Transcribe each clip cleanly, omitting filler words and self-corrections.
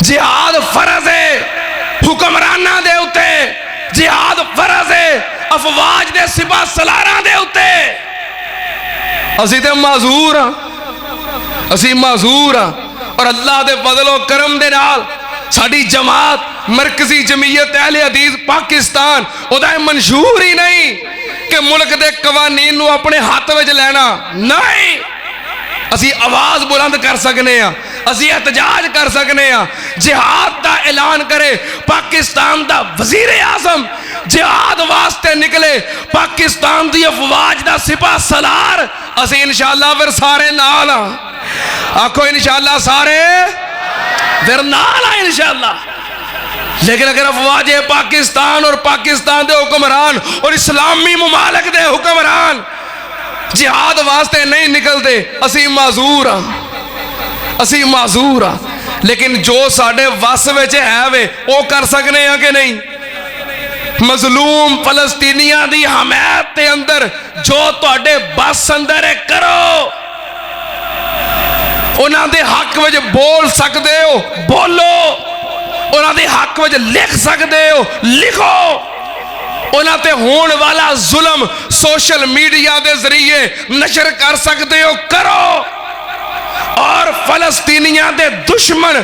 جہاد فرض ہے حکمرانہ دے اتے، جہاد فرض ہے افواج دے سپاہ سلاراں دے اتے۔ اسی تے معذور ہاں، اسی معذور ہاں، اور اللہ دے فضل و کرم دے نال ساڑی جماعت مرکزی جمعیت اہل حدیث پاکستان ادا منشور ہی نہیں کہ ملک دے قوانین نو اپنے ہاتھ وچ لینا، نہیں، اسی آواز بلند کر سکنے ہیں، اسی احتجاج کر سکنے ہیں۔ جہاد دا اعلان کرے پاکستان دا وزیر اعظم، جہاد واسطے نکلے پاکستان دی افواج دا سپاہ سالار، اسی انشاءاللہ پھر سارے نال ہاں، آکھو انشاءاللہ سارے پھر نال ہاں انشاءاللہ۔ لیکن اگر افواج پاکستان اور پاکستان دے حکمران اور اسلامی ممالک دے حکمران جہاد واسطے نہیں نکلتے، اسی معذور ہاں، اسی معذور ہاں۔ لیکن جو ساڑے وس وچ ہے وے وہ کر سکنے ہیں کہ نہیں؟ مظلوم فلسطینیاں دی حمایت تے اندر جو تواڈے بس اندر ہے کرو، انہاں دے حق وچ بول سکدے ہو بولو، انہاں دے حق وچ لکھ سکدے ہو لکھو، انہاں تے ہون والا ظلم سوشل میڈیا دے ذریعے نشر کر سکتے ہو کرو، اور فلسطینیاں دے دشمن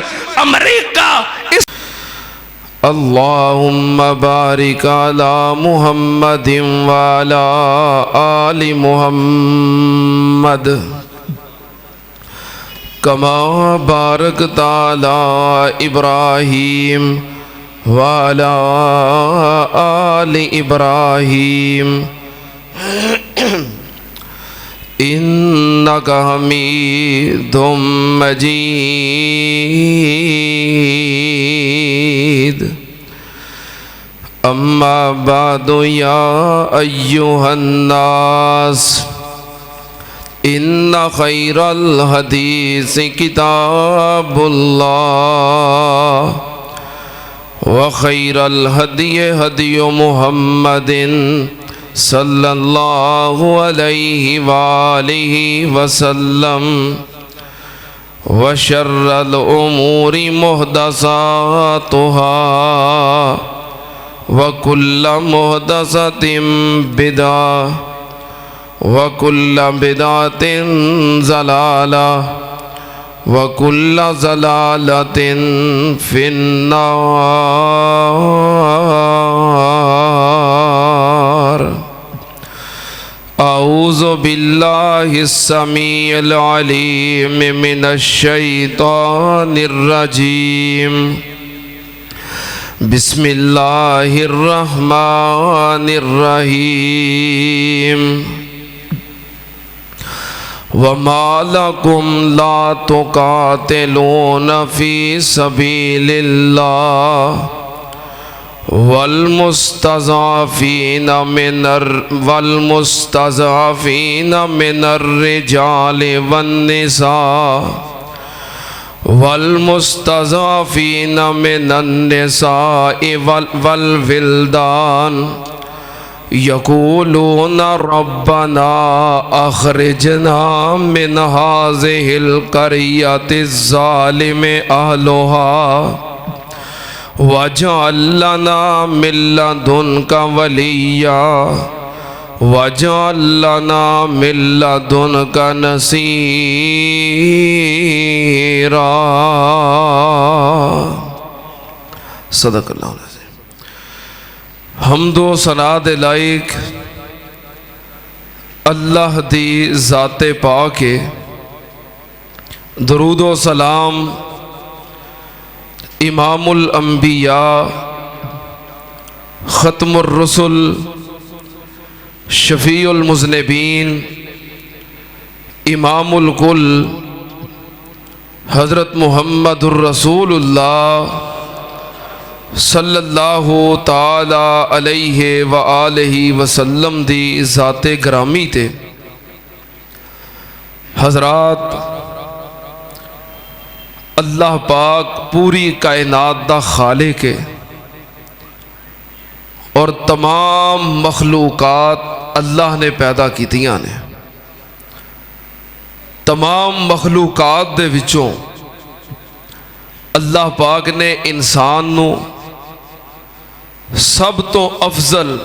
امریکہ اس اللہم بارک علی محمد وعلی آل محمد کما بارکت علی ابراہیم وعلی آل ابراہیم انک حمید مجید اما بعد یا ایہا الناس ان خیر الحدیث کتاب اللہ وخیر الہدی ہدی محمد صلی اللہ علیہ وآلہ وسلم وشر الامور محدثاتها وکل محدثۃ بدعہ وکل بدعۃ ضلالہ وکل ضلالۃ فی النار۔ اعوذ باللہ السمیع العلیم من الشیطان الرجیم، بسم اللہ الرحمن الرحیم۔ وما لکم لا تقاتلون فی سبیل اللہ والمستضعفین من الرجال والمستضعفین من النساء والولدان یقولون ربنا اخرجنا من هذه القریۃ الظالم اہلها واجعل لنا من لدنک ولیا واجعل لنا من لدنک نصیرا۔ صدق اللہ العظیم۔ حمد و ثنا دے لائق اللہ دی ذات پاک ہے، درود و سلام امام الانبیاء ختم الرسل شفیع المذنبین امام الکل حضرت محمد الرسول اللہ صلی اللہ تعالی علیہ وآلہ وسلم دی ذات گرامی تے۔ حضرات، اللہ پاک پوری کائنات دا خالق ہے اور تمام مخلوقات اللہ نے پیدا کیتیاں نے۔ تمام مخلوقات دے وچوں اللہ پاک نے انسان نو سب تو افضل،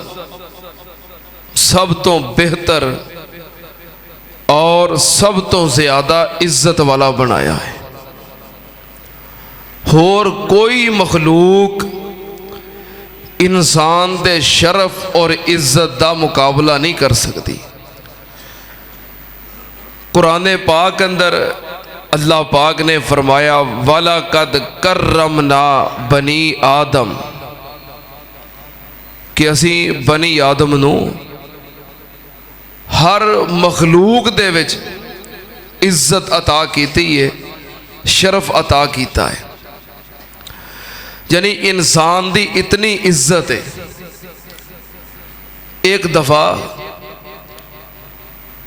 سب تو بہتر اور سب تو زیادہ عزت والا بنایا ہے۔ اور کوئی مخلوق انسان دے شرف اور عزت دا مقابلہ نہیں کر سکتی۔ قرآن پاک اندر اللہ پاک نے فرمایا وَلَقَدْ كَرَّمْنَا بنی آدم، کہ اسی بنی آدم نو ہر مخلوق دے وچ عزت عطا کیتی ہے، شرف عطا کیتا ہے۔ یعنی انسان دی اتنی عزت ہے۔ ایک دفعہ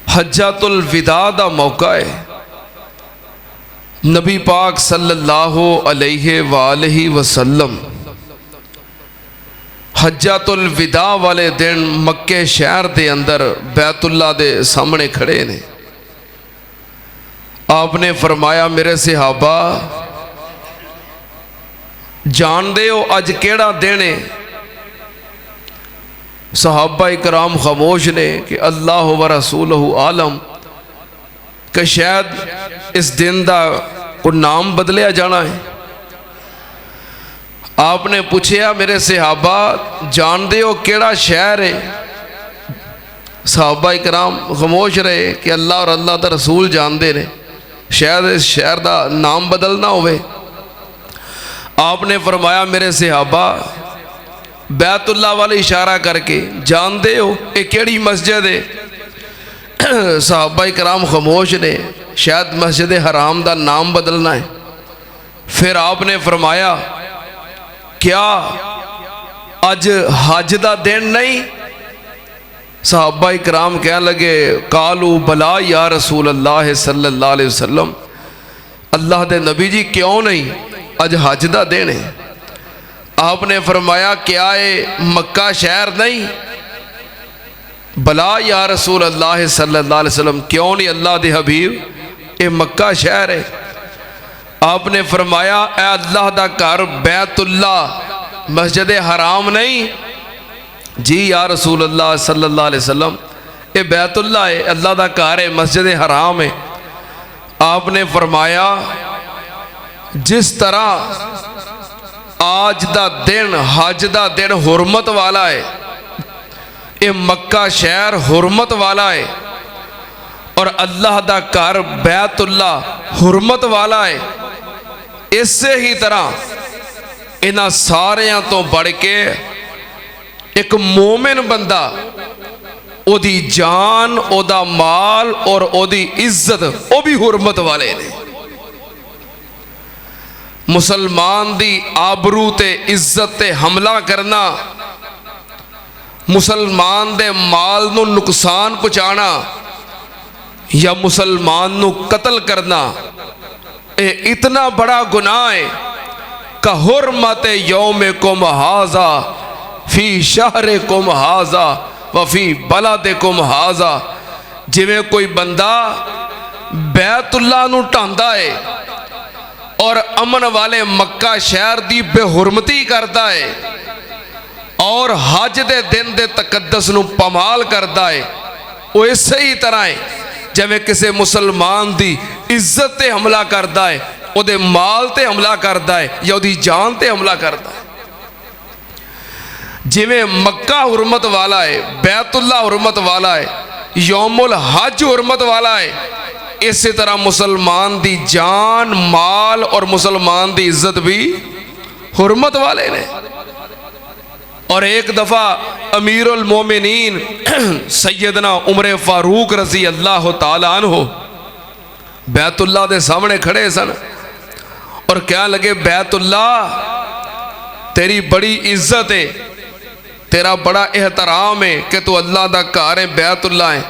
حجۃ الوداع دا موقع ہے، نبی پاک صلی اللہ علیہ وآلہ وسلم حجۃ الوداع والے دن مکے شہر دے اندر بیت اللہ دے سامنے کھڑے نے۔ آپ نے فرمایا میرے صحابہ جان دے ہو اج کیڑا دن ہے؟ صحابہ اکرام خاموش نے کہ اللہ و رسولہ عالم، کہ شاید اس دن دا کوئی نام بدلیا جانا ہے۔ آپ نے پوچھیا میرے صحابہ جان دے ہو کیڑا شہر ہے؟ صحابہ اکرام خاموش رہے کہ اللہ اور اللہ دا رسول جان دے نے، شاید اس شہر دا نام بدلنا ہوئے۔ آپ نے فرمایا میرے صحابہ بیت اللہ والے اشارہ کر کے جان دے ہو یہ کیڑی مسجد ہے؟ صحابہ کرام خاموش نے، شاید مسجد حرام دا نام بدلنا ہے۔ پھر آپ نے فرمایا کیا اج حج دا دن نہیں؟ صحابہ کرام کہنے لگے قالوا بلا یا رسول اللہ صلی اللہ علیہ وسلم، اللہ دے نبی جی کیوں نہیں، اج حج دا دن ہے۔ آپ نے فرمایا کیا ہے مکہ شہر نہیں؟ بلا یا رسول اللہ صلی اللہ علیہ وسلم، کیوں نہیں اللہ دے حبیب، اے مکہ شہر ہے۔ آپ نے فرمایا اے اللہ دا گھر بیت اللہ مسجد حرام نہیں؟ جی یا رسول اللہ صلی اللہ علیہ وسلم اے بیت اللہ ہے، اللہ دا گھر ہے، مسجد حرام ہے۔ آپ نے فرمایا جس طرح آج دا دن حج دا دن حرمت والا ہے، اے مکہ شہر حرمت والا ہے، اور اللہ دا گھر بیت اللہ حرمت والا ہے، اس سے ہی طرح انہاں ساریاں تو بڑھ کے ایک مومن بندہ او دی جان، او دا مال اور او دی عزت او بھی حرمت والے نے۔ مسلمان دی آبرو تے عزت تے حملہ کرنا، مسلمان دے مال نو نقصان پہنچانا یا مسلمان نو قتل کرنا، اے اتنا بڑا گناہ ہے کہ حرمت یومکم ھذا فی شہرکم ھذا وفی بلدکم ھذا۔ جویں کوئی بندہ بیت اللہ نو ٹاندا ہے اور امن والے مکہ شہر دی بے حرمتی کرتا ہے اور حج دے دن دے تقدس نو پامال کرتا ہے، وہ اس سے ہی طرح ہے جویں کسے مسلمان دی عزت تے حملہ کرتا ہے، او دے مال تے حملہ کرتا ہے یا او دی جان تے حملہ کرتا ہے۔ جویں مکہ حرمت والا ہے، بیت اللہ حرمت والا ہے، یوم الحج حرمت والا ہے، اسی طرح مسلمان دی جان، مال اور مسلمان دی عزت بھی حرمت والے نے۔ اور ایک دفعہ امیر المومنین سیدنا عمر فاروق رضی اللہ تعالیٰ عنہ بیت اللہ دے سامنے کھڑے سن اور کہنے لگے بیت اللہ تیری بڑی عزت ہے، تیرا بڑا احترام ہے کہ تو اللہ دا گھر ہے، بیت اللہ ہے،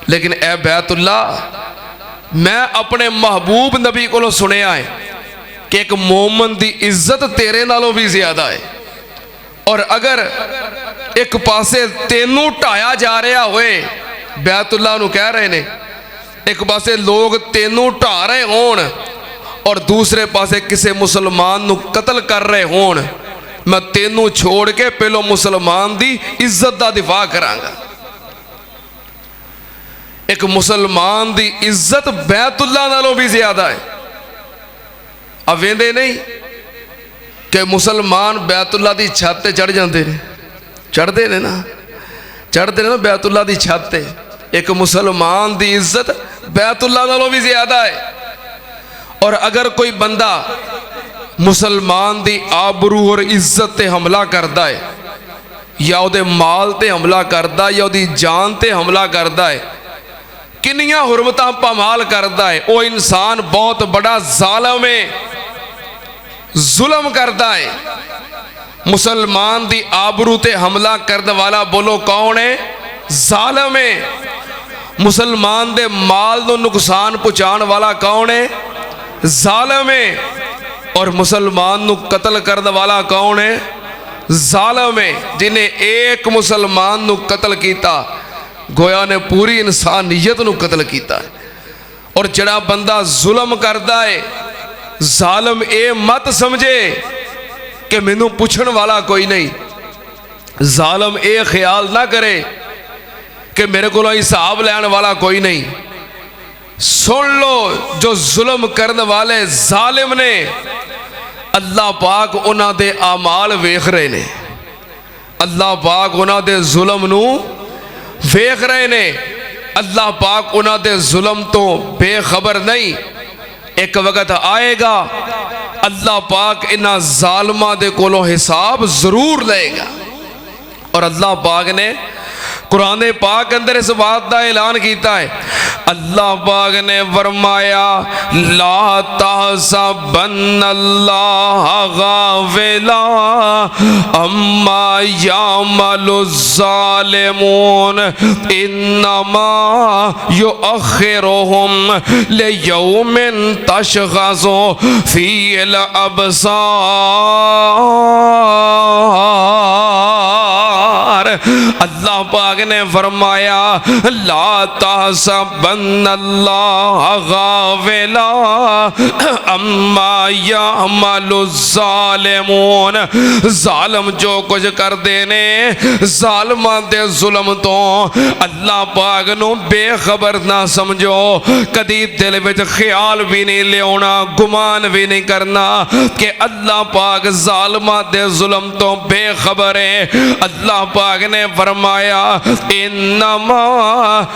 لیکن اے بیت اللہ میں اپنے محبوب نبی کو سنیا ہے کہ ایک مومن دی عزت تیرے نالوں بھی زیادہ ہے، اور اگر ایک پاسے تینوں ٹایا جا رہا ہوئے، بیت اللہ نو کہہ رہے نے ایک پاسے لوگ تینوں ٹا رہے ہون اور دوسرے پاسے کسی مسلمان نو قتل کر رہے ہون، میں تینوں چھوڑ کے پہلو مسلمان دی عزت دا دفاع کرانگا۔ ایک مسلمان دی عزت بیت اللہ نالوں بھی زیادہ ہے۔ اب ویندے نہیں کہ مسلمان بیت اللہ دی چھت تے چڑھ جاندے نے، چڑھتے نے نا، چڑھتے نے نا بیت اللہ دی چھت تے۔ ایک مسلمان دی عزت بیت اللہ نالوں بھی زیادہ ہے۔ اور اگر کوئی بندہ مسلمان دی آبرو اور عزت تے حملہ کردا ہے، یا او دے مال تے حملہ کردا ہے، یا او دی جان تے حملہ کردا ہے، کنیاں حرمتاں پامال کردا ہے، او انسان بہت بڑا ظالم ہے، ظلم کردا ہے۔ مسلمان دی آبرو تے حملہ کرنے والا بولو کون ہے؟ ظالم ہے۔ مسلمان دے مال نو نقصان پہنچان والا کون ہے؟ ظالم ہے۔ اور مسلمان نو قتل کرنے والا کون ہے؟ ظالم ہے۔ جنہیں ایک مسلمان نو قتل کیتا گویا نے پوری انسانیت نو قتل کیتا ہے۔ اور جڑا بندہ ظلم کردا ہے، ظالم اے مت سمجھے کہ مینوں پوچھن والا کوئی نہیں، ظالم اے خیال نہ کرے کہ میرے کو حساب لینے والا کوئی نہیں۔ سن لو جو ظلم کرنے والے ظالم نے، اللہ پاک انہاں دے اعمال ویکھ رہے نے، اللہ پاک انہاں دے ظلم نو ویکھ رہے نے، اللہ پاک انہاں دے ظلم تو بے خبر نہیں۔ ایک وقت آئے گا اللہ پاک انہاں ظالمہ دے کولوں حساب ضرور لے گا۔ اور اللہ پاک نے قرآن پاک اندر اس بات دا اعلان کیتا ہے۔ اللہ پاک نے فرمایا لا تحسبن اللہ غافلا عما یعمل الظالمون انما یؤخرهم لیوم تشخص فیہ الابصار۔ اللہ پاک نے فرمایا لا تحسبن اللہ غافلا عما یعمل الظالمون، ظالم جو کچھ کر دینے ظالمان دے ظلم تو اللہ پاک نو بے خبر نہ سمجھو، کدی دل وچ خیال بھی نہیں لے ہونا، گمان بھی نہیں کرنا کہ اللہ پاک ظالمان دے ظلم تو بے خبر ہے۔ اللہ پاک نے فرمایا انما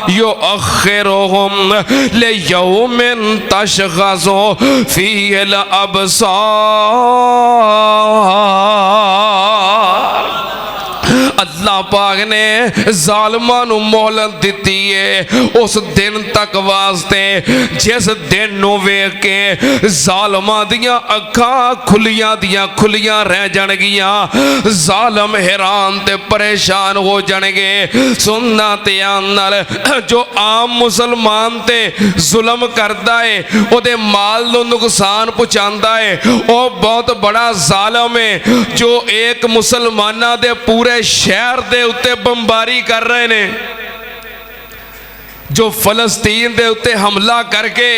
یؤخرهم لیوم تشخص فیہ الابصار۔ اللہ پاک نے ظالمان مہلت دیتی ہے اس دن تک واسطے جس دن نو ویکھ کے ظالماں دیاں اکھاں کھلیاں رہ جان گیاں، ظالم حیران تے پریشان ہو جان گے۔ سننا تے آنال جو عام مسلمان تے ظلم کردا ہے، او دے مال نو نقصان پہنچاندا ہے، او بہت بڑا ظالم ہے جو ایک مسلمانہ دے پورے شہر دے اتے بمباری کر رہے نے، جو فلسطین دے اتے حملہ کر کے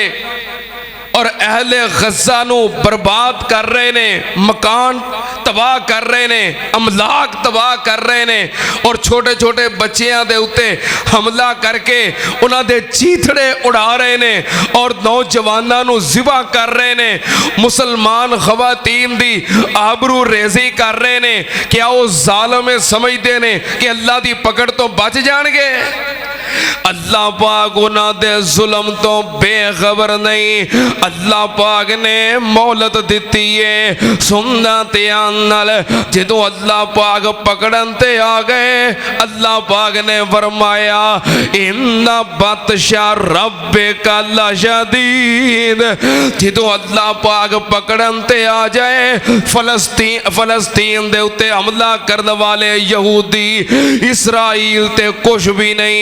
اور اہل غزہ نو برباد کر رہے نے، مکان تباہ کر رہے نے، املاک تباہ کر رہے نے، اور چھوٹے چھوٹے بچیاں دے اتے حملہ کر کے انہاں دے چیتھڑے اڑا رہے نے اور نوجواناں نو ذبح کر رہے نے، مسلمان خواتین دی آبرو ریزی کر رہے نے، کیا وہ ظالم سمجھتے نے کہ اللہ دی پکڑ تو بچ جان گے؟ اللہ پاک انہاں دے ظلم تو بے خبر نہیں۔ اللہ پاک نے مہلت دیتی ہے۔ سننا تے آنال جدو اللہ پاک پکڑن تے آ گئے، اللہ پاک نے فرمایا ان بطش ربک لشدید۔ جدو اللہ پاک پکڑن تے آ جائے، فلسطین دے اتے حملہ کرنے والے یہودی اسرائیل تے کچھ بھی نہیں،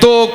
2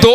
2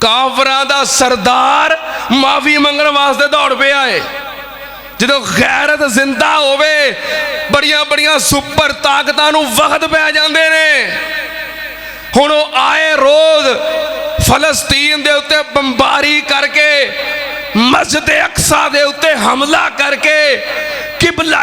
ਕਾਫਰਾਂ ਦਾ ਸਰਦਾਰ ਮਾਫੀ ਮੰਗਣ ਵਾਸਤੇ ਦੌੜ ਪਿਆ ਏ। ਜਦੋਂ ਗੈਰਤ ਜ਼ਿੰਦਾ ਹੋਵੇ ਬੜੀਆਂ ਬੜੀਆਂ ਸੁਪਰ ਤਾਕਤਾਂ ਨੂੰ ਵਕਤ ਪੈ ਜਾਂਦੇ ਨੇ। ਹੁਣ ਉਹ ਆਏ ਰੋਜ਼ ਫਲਸਤੀਨ ਦੇ ਉੱਤੇ ਬੰਬਾਰੀ ਕਰਕੇ, ਮਸਜਿਦ ਅਕਸਾ ਦੇ ਉੱਤੇ ਹਮਲਾ ਕਰਕੇ, ਕਿਬਲਾ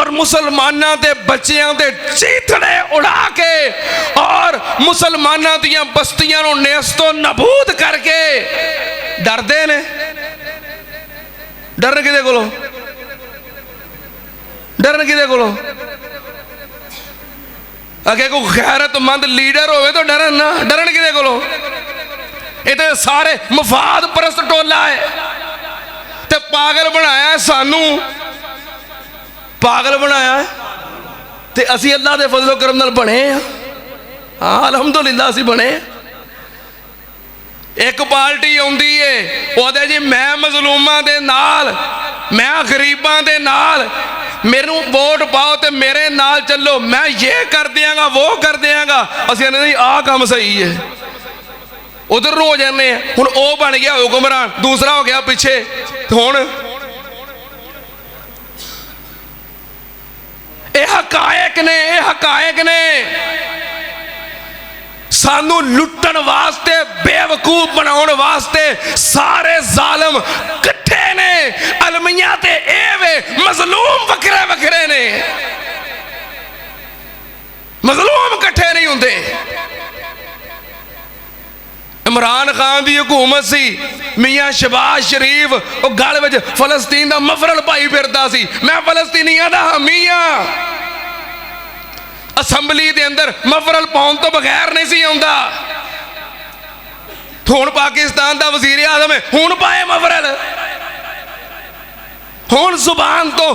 ਔਰ ਮੁਸਲਮਾਨਾਂ ਦੇ ਬੱਚਿਆਂ ਦੇ ਚੀਥੜੇ ਉਡਾ ਕੇ ਔਰ ਮੁਸਲਮਾਨਾਂ ਦੀਆਂ ਬਸਤੀਆਂ ਨੂੰ ਨੇਸਤੋ ਨਬੂਦ ਕਰਕੇ ਡਰਦੇ ਨੇ। ਡਰਨ ਕਿਹਦੇ ਕੋਲੋਂ? ਡਰਨ ਕਿਹਦੇ ਕੋਲੋਂ? ਅਗੇ ਕੋਈ ਗੈਰਤਮੰਦ ਲੀਡਰ ਹੋਵੇ ਤਾਂ ਡਰਨ ਨਾ। ਡਰਨ ਕਿਹਦੇ ਕੋਲੋਂ? ਇਹ ਤੇ ਸਾਰੇ ਮਫਾਦ ਪਰਸਤ ਟੋਲਾ ਹੈ ਤੇ ਪਾਗਲ ਬਣਾਇਆ ਸਾਨੂੰ, ਪਾਗਲ ਬਣਾਇਆ ਤੇ ਅਸੀਂ ਅੱਲਾਹ ਦੇ ਫਜ਼ਲ ਕਰਮ ਨਾਲ ਬਣੇ ਆ। ਹਾਂ ਅਲਹਮਦੁਲਿਲਾ ਅਸੀਂ ਬਣੇ। ਇੱਕ ਪਾਰਟੀ ਆਉਂਦੀ ਏ ਉਹਦੇ ਜੀ ਮੈਂ ਮਜ਼ਲੂਮਾਂ ਦੇ ਨਾਲ, ਮੈਂ ਗਰੀਬਾਂ ਦੇ ਨਾਲ, ਮੈਨੂੰ ਵੋਟ ਪਾਓ ਤੇ ਮੇਰੇ ਨਾਲ ਚੱਲੋ, ਮੈਂ ਇਹ ਕਰ ਦਿਆਂਗਾ ਉਹ ਕਰ ਦਿਆਂਗਾ। ਅਸੀਂ ਨਹੀਂ ਆਹ ਕੰਮ ਸਹੀ ਹੈ, ਉਧਰ ਨੂੰ ਹੋ ਜਾਂਦੇ ਆ। ਹੁਣ ਉਹ ਬਣ ਗਿਆ ਹੁਕਮਰਾਨ, ਦੂਸਰਾ ਹੋ ਗਿਆ ਪਿੱਛੇ। ਹੁਣ ਇਹ ਹਕਾਇਕ ਨੇ, ਇਹ ਹਕਾਇਕ ਨੇ। ਸਾਨੂੰ ਲੁੱਟਣ ਵਾਸਤੇ, ਬੇਵਕੂਫ ਬਣਾਉਣ ਵਾਸਤੇ ਸਾਰੇ ਜ਼ਾਲਮ ਇਕੱਠੇ ਨੇ। ਅਲਮੀਆਂ ਤੇ ਇਹ ਵੇ ਮਜ਼ਲੂਮ ਵੱਖਰੇ ਵੱਖਰੇ ਨੇ, ਮਜ਼ਲੂਮ ਇਕੱਠੇ ਨਹੀਂ ਹੁੰਦੇ। ਇਮਰਾਨ ਖਾਨ ਦੀ ਹਕੂਮਤ ਸੀ, ਮੀਆਂ ਸ਼ਬਾਜ਼ ਸ਼ਰੀਫ ਉਹ ਗਲ ਵਿੱਚ ਫਲਸਤੀਨ ਦਾ ਮਫਰਲ ਪਾਈ ਫਿਰਦਾ ਸੀ, ਮੈਂ ਫਲਸਤੀਨੀਆਂ ਦਾ ਹਾਮੀ ਹਾਂ। ਅਸੈਂਬਲੀ ਦੇ ਅੰਦਰ ਮਫਰਲ ਪਾਉਣ ਤੋਂ ਬਗੈਰ ਨਹੀਂ ਸੀ ਆਉਂਦਾ। ਹੁਣ ਪਾਕਿਸਤਾਨ ਦਾ ਵਜ਼ੀਰ ਆਜ਼ਮ ਹੈ, ਹੁਣ ਪਾਏ ਮਫਰਲ। ਹੁਣ ਜ਼ੁਬਾਨ ਤੋਂ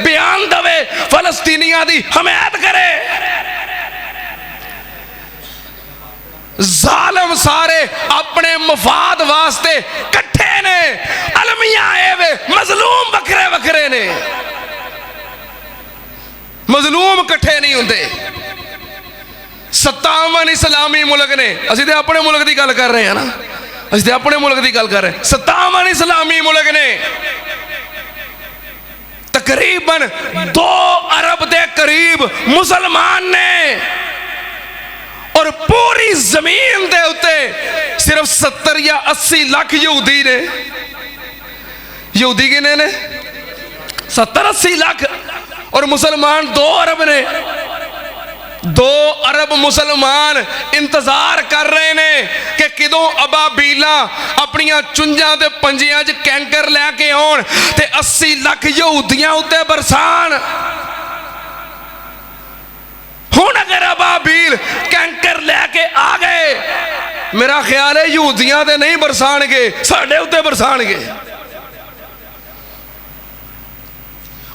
ਬਿਆਨ ਦਵੇ, ਫਲਸਤੀਨੀਆਂ ਦੀ ਹਮਾਇਤ ਕਰੇ। ਜ਼ਾਲਮ ਸਾਰੇ ਆਪਣੇ ਮਫਾਦ ਵਾਸਤੇ ਇਕੱਠੇ ਨੇ। ਅਲਮੀਆਂ ਇਹ ਵੇ ਮਜ਼ਲੂਮ ਵੱਖਰੇ ਵੱਖਰੇ ਨੇ, ਮਜ਼ਲੂਮ ਇਕੱਠੇ ਨਹੀਂ ਹੁੰਦੇ। 57 ਇਸਲਾਮੀ ਮੁਲਕ ਨੇ, ਅਸੀਂ ਤੇ ਆਪਣੇ ਮੁਲਕ ਦੀ ਗੱਲ ਕਰ ਰਹੇ ਹਾਂ ਨਾ, ਅਸੀਂ ਤੇ ਆਪਣੇ ਮੁਲਕ ਦੀ ਗੱਲ ਕਰ ਰਹੇ। 57 ਇਸਲਾਮੀ ਮੁਲਕ ਨੇ, ਤਕਰੀਬਨ 2 ਅਰਬ ਦੇ ਕਰੀਬ ਮੁਸਲਮਾਨ ਨੇ ਔਰ ਪੂਰੀ ਜ਼ਮੀਨ ਦੇ ਉੱਤੇ ਸਿਰਫ 70 ਜਾਂ 80 ਲੱਖ ਯਹੂਦੀ ਨੇ। ਯਹੂਦੀ ਕਿੰਨੇ ਨੇ? 70-80 ਲੱਖ ਔਰ ਮੁਸਲਮਾਨ 2 ਅਰਬ ਨੇ। 2 ਅਰਬ ਮੁਸਲਮਾਨ ਇੰਤਜ਼ਾਰ ਕਰ ਰਹੇ ਨੇ ਕਿ ਕਦੋਂ ਅਬਾਬੀਲਾਂ ਆਪਣੀਆਂ ਚੁੰਝਾਂ ਦੇ ਪੰਜਿਆਂ 'ਚ ਕੈਂਕਰ ਲੈ ਕੇ ਆਉਣ ਤੇ 80 ਲੱਖ ਯਹੂਦੀਆਂ ਉੱਤੇ ਬਰਸਾਨ। ਹੁਣ ਅਗਰ ਅਬਾਬੀਲ ਕੈਂਕਰ ਲੈ ਕੇ ਆ ਗਏ, ਮੇਰਾ ਖਿਆਲ ਹੈ ਯਹੂਦੀਆਂ ਤੇ ਨਹੀਂ ਬਰਸਾਣਗੇ, ਸਾਡੇ ਉੱਤੇ ਬਰਸਾਣਗੇ।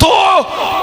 2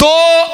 2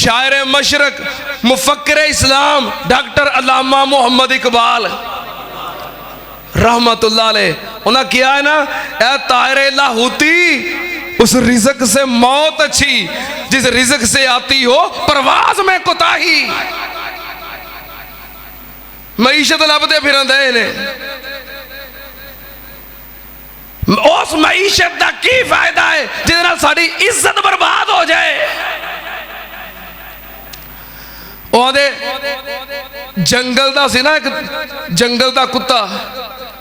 شاعر مشرق مفکر اسلام ڈاکٹر علامہ محمد اقبال رحمت اللہ علیہ، انہوں نے کیا ہے نا، اے طائر لاہوتی، اس رزق سے موت اچھی جس رزق سے آتی ہو پرواز میں کوتاہی۔ معیشت لبدے پھرندے نے، اس معیشت دا کی فائدہ ہے جس نال ساری عزت برباد ہو جائے۔ وہ جنگل دا سی نا، ایک جنگل دا کتا،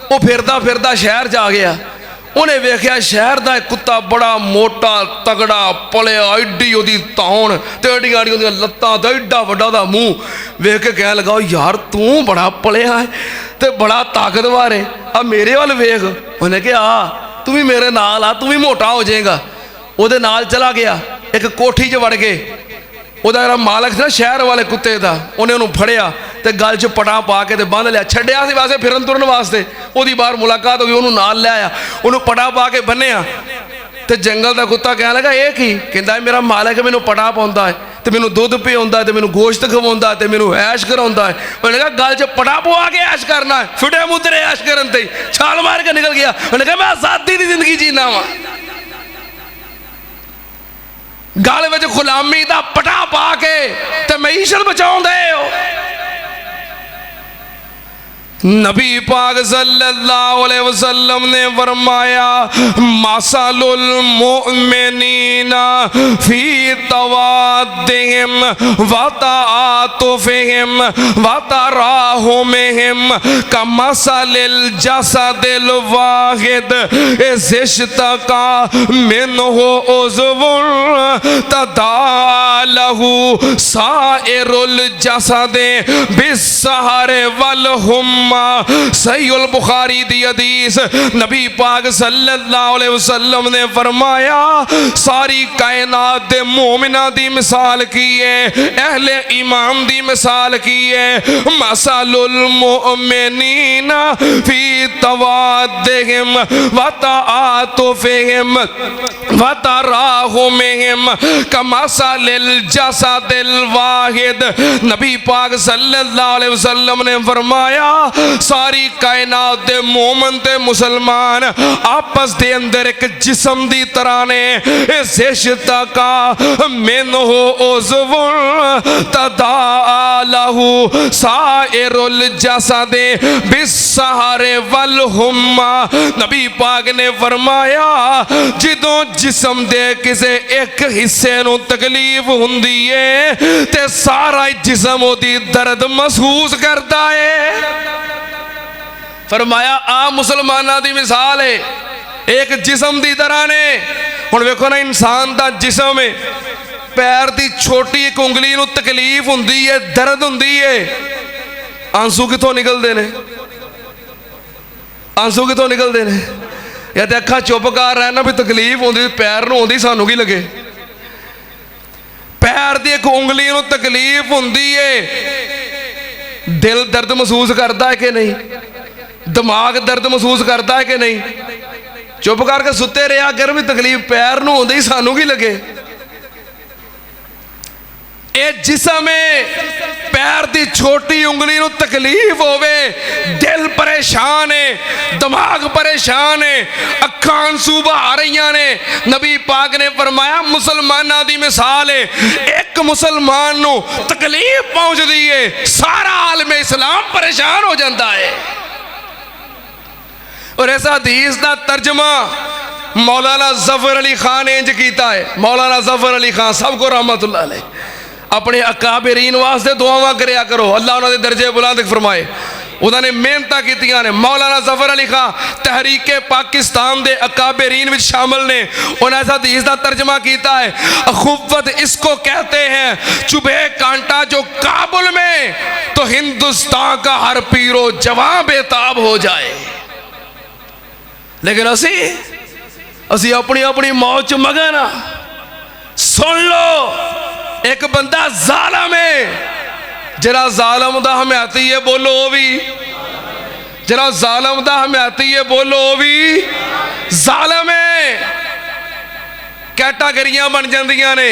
وہ پھردا شہر جا گیا، انہیں ویکھیا شہر دا ایک کتا بڑا موٹا تگڑا پلیا، ایڈی او دی تاؤن تے ایڈی آڑی او دی لتاں تے ایڈا وڈا دا منہ، ویکھ کے کہنے لگا یار تو بڑا پلیا ہے تے بڑا طاقتور ہے، اب میرے وال ویکھ، انہیں کہا تو بھی میرے نال آ، تو بھی موٹا ہو جائے گا۔ او دے نال چلا گیا، ایک کوٹھی جو وڑ گئے، او دا مالک تھا شہر والے کتے دا، انہیں انہوں پھڑیا تے گل چ پٹا پا کے تے باندھ لیا، چھڈیا سی واسطے پھرن ترن واسطے، او دی باہر ملاقات ہو گئی، انہوں نال لے آیا، انہوں پٹا پا کے بنیا تے جنگل دا کتا کہنے لگا اے کی؟ کہندا ہے میرا مالک ہے، مینوں پٹا پاوندا ہے تے مینوں دودھ پیوندا ہے تے مینوں گوشت کھواوندا ہے تے مینوں عیش کراوندا ہے۔ انہوں نے کہا گل چ پٹا پوا کے عیش کرنا ہے، فٹے مدرے عیش کرن تے چھال مار کے نکل گیا۔ انہوں نے کہا میں آزادی دی زندگی جینا وا، گل وچ غلامی دا پٹا پا کے تے معیشت بچاؤں دے ہو۔ نبی پاک صلی اللہ علیہ وسلم نے فرمایا مثل المؤمنین فی توادہم وتعاطفہم وتراحمہم کمثل الجسد الواحد اذا اشتکا منہ عضو تداعی لہ سائر الجسد بالسہر والحمى۔ صحیح البخاری دی حدیث، نبی پاک صلی اللہ علیہ وسلم نے فرمایا ساری کائنات دے مومنہ دی مثال کی ہے، اہل ایمان دی مثال کی ہے۔ مثل المؤمنین فی توادہم وتعاطفہم وتراحمہم کمثل الجسد الواحد۔ نبی پاک صلی اللہ علیہ وسلم نے فرمایا ساری کائنات دے مومن تے مسلمان آپس دے اندر ایک جسم دی طرح نے، زشتا کا منہ عضو تداعی لہ سائر الجسد بالسہر والحمى۔ نبی پاک نے فرمایا جدوں جسم دے کسے ایک حصے نو تکلیف ہوندی ہے تے سارا جسم دی درد محسوس کرتا ہے۔ فرمایا آ مسلمانہ دی مثال ہے ایک جسم دی طرح نے۔ ہن ویکھو نا انسان دا جسم ہے، پیر دی چھوٹی ایک انگلی نو تکلیف ہوندی ہے، درد ہوندی ہے، آنسو کتوں نکل دے نے؟ آنسو کتوں نکل دے نے؟ یا تے اکھا چپ کر رہنا بھی تکلیف ہوندی پیر نو ہوندی سانو کی لگے؟ پیر دی ایک انگلی نو تکلیف ہوندی ہے، دل درد محسوس کرتا ہے کہ نہیں؟ دماغ درد محسوس کرتا ہے کہ نہیں؟ چپ کر کے ستے رہا اگر بھی تکلیف پیر نو ہوندی سانو کی لگے؟ اے جسم ہے، پیر دی چھوٹی انگلی نو تکلیف ہوئے، دل پریشان ہے، دماغ پریشان ہے، اکھاں آنسو بہا رہیاں نے۔ نبی پاک نے فرمایا مسلمانہ دی مثال ہے ایک مسلمان نو تکلیف پہنچ دیئے سارا عالم اسلام پریشان ہو جاندہ ہے۔ اور ایسا حدیث دا ترجمہ مولانا ظفر علی خان نے انج کیتا ہے۔ مولانا ظفر علی خان سب کو رحمت اللہ علیہ، اپنے اکابرین واسطے دعاواں کریا کرو اللہ انہوں نے درجے بلند فرمائے، انہوں نے محنتاں کیتیاں نے۔ مولانا ظفر علی خان تحریک پاکستان دے اکابرین وچ شامل نے، انہوں نے ایسا حدیث دا ترجمہ کیتا ہے اخوت اس کو کہتے ہیں چبھے کانٹا جو کابل میں تو ہندوستان کا ہر پیرو جوان بے تاب ہو جائے۔ لیکن اسی اپنی اپنی موت چ مگن ہاں۔ سن لو ایک بندہ ظالم ہے، جرا ظالم دا حمایتی ہے بولو وہ بھی، جرا ظالم دا حمایتی ہے بولو وہ بھی ظالم ہے۔ کیٹاگریاں بن جاندیاں نے،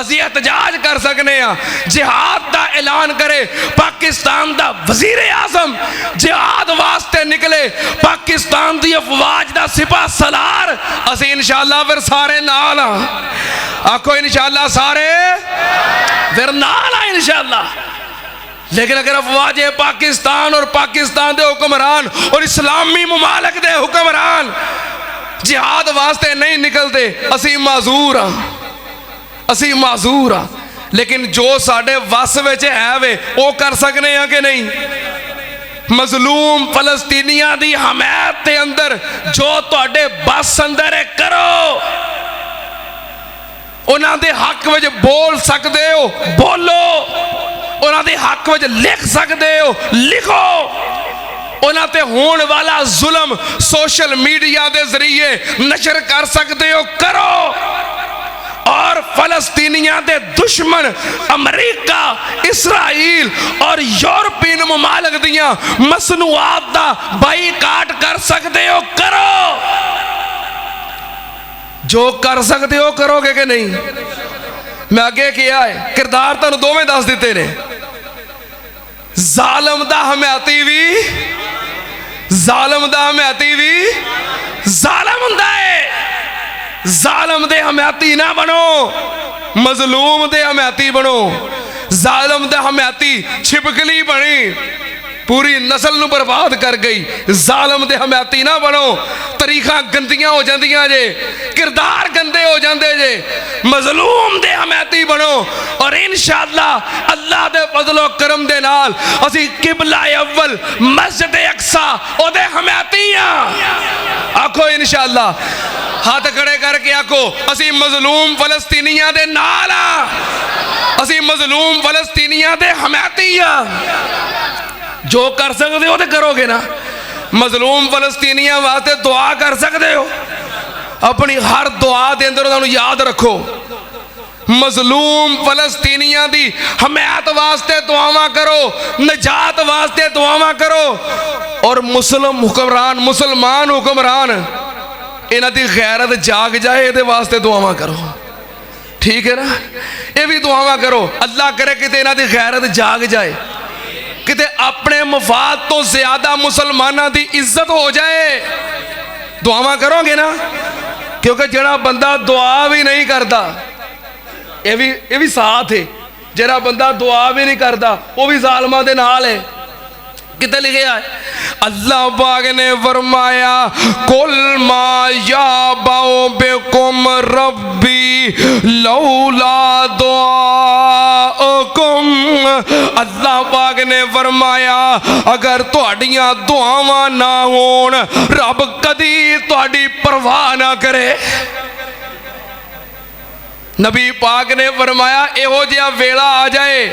اسی احتجاج کر سکنے ہاں. جہاد دا اعلان کرے پاکستان دا وزیر اعظم, جہاد واسطے نکلے پاکستان دی افواج دا سپاہ سالار, اسی انشاءاللہ پھر سارے نال ہاں. آکھو انشاءاللہ سارے پھر نال ہاں انشاءاللہ. لیکن اگر افواج پاکستان اور پاکستان دے حکمران اور اسلامی ممالک دے حکمران جہاد واسطے نہیں نکلتے, اسی معذور ہاں, اسی معذور ہاں. لیکن جو ساڑے وس وچ ہے وے وہ کر سکنے ہیں کہ نہیں؟ مظلوم فلسطینیاں دی حمایت دے اندر جو تواڈے بس اندر ہے کرو. انہاں دے حق وچ بول سکدے ہو بولو, انہاں دے حق وچ لکھ سکدے ہو لکھو. انہاں تے ہون والا ظلم سوشل میڈیا دے ذریعے نشر کر سکدے ہو کرو. اور فلسطینیاں دے دشمن امریکہ, اسرائیل اور یورپین ممالک دیاں مصنوعات دا بائیکاٹ کر سکتے ہو کرو. جو کر سکتے ہو کرو گے کہ نہیں؟ میں آگے کیا ہے کردار تانوں دو میں دس دیتے نے. ظالم دا حمایتی بھی, ظالم دا حمایتی بھی ظالم ہوندا ہے. ظالم دے حمایتی نہ بنو, مظلوم دے حمایتی بنو. ظالم دے حمایتی چھپکلی بنی, پوری نسل نو برباد کر گئی. ظالم دے حمایتی نہ بنو, طریقہ گندیاں ہو جاندیاں جے, کردار گندے ہو جاندے جے. مظلوم دے حمایتی بنو اور انشاءاللہ اللہ دے فضل و کرم دے نال اسی قبلہ اول مسجد اقصی او دے حمایتی ہاں. آکھو انشاءاللہ, ہاتھ کھڑے کر کے آکھو اسی مظلوم فلسطینیاں دے نال ہاں, اسی مظلوم فلسطینیاں دے حمایتی ہاں. جو کر سکتے ہو تو کرو گے نا. مظلوم فلسطینیاں واسطے دعا کر سکتے ہو, اپنی ہر دعا دے اندر انہوں یاد رکھو مظلوم فلسطینیاں دی حمایت واسطے دعاواں کرو, نجات واسطے دعاواں کرو. اور مسلم حکمران, مسلمان حکمران انہاں دی غیرت جاگ جائے دے واسطے دعاواں کرو. ٹھیک ہے نا؟ یہ بھی دعاواں کرو, اللہ کرے کہ انہاں دی غیرت جاگ جائے, کتے اپنے مفاد تو زیادہ مسلمانہ دی عزت ہو جائے. دعاواں کرو گے نا, کیونکہ جڑا بندہ دعا بھی نہیں کرتا یہ بھی ساتھ ہے. جڑا بندہ دعا بھی نہیں کرتا وہ بھی ظالمہ دے نال ہے. کتے لکھے ہے اللہ پاک نے فرمایا قل ما یعبأ بکم ربی لولا دعاؤکم. اللہ پاک نے فرمایا اگر تہاڈیاں دعاواں نہ ہون رب کدی تہاڈی پرواہ نہ کرے. نبی پاک نے فرمایا ایہو جہا ویلا آ جائے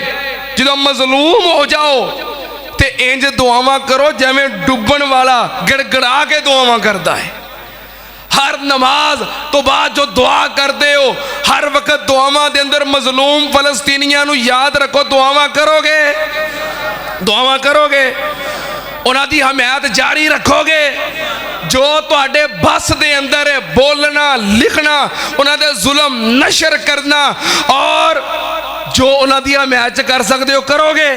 جدوں مظلوم ہو جاؤ تے انج دعاواں کرو جیویں ڈبن والا گڑ گڑا کے دعاواں کرتا ہے. ہر نماز تو بعد جو دعا کرتے ہو ہر وقت دعاواں دے اندر مظلوم فلسطینیاں نو یاد رکھو. دعاواں کرو گے, دعاواں کرو گے, انہاں دی حمایت جاری رکھو گے. جو تواڈے بس دے اندر ہے بولنا لکھنا, انہاں دے ظلم نشر کرنا, اور جو انہاں دی حمایت کر سکتے ہو کرو گے.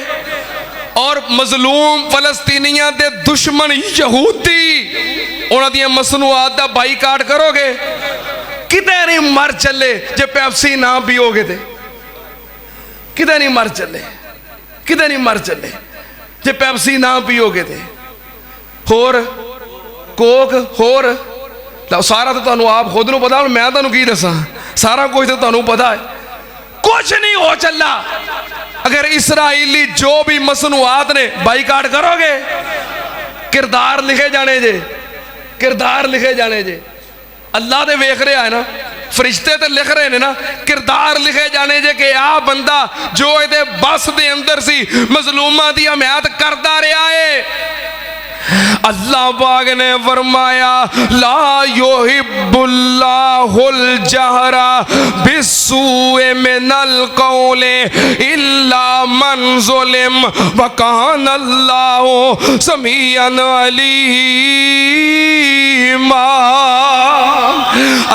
اور مظلوم فلسطینیاں دے دشمن یہودی انہاں دی مصنوعات دا بائیکاٹ کرو گے. کدے نہیں مر چلے جے پیپسی نہ پیو گے تے, کدے نہیں مر چلے, کدے نہیں مر چلے جے پیپسی نہ پیو گے تے. ہور کوک ہور سارا تو تانوں آپ خود نو پتا, میں تانوں کی دساں سارا کچھ تو تانوں پتا ہے. کچھ نہیں ہو چلا اگر اسرائیلی جو بھی مصنوعات نے بائیکاٹ کرو گے. کردار لکھے جانے جے, کردار لکھے جانے جے. اللہ دے ویکھ رہا ہے نا, فرشتے تے لکھ رہے ہیں نا, کردار لکھے جانے جے کہ آ بندہ جو دے بس دے اندر سی مظلومہ دی حمایت کرتا رہا ہے. اللہ پاک نے فرمایا لا یحب اللہ الجہر بالسوء من القول الا من ظلم وکان اللہ سمیعا علیما.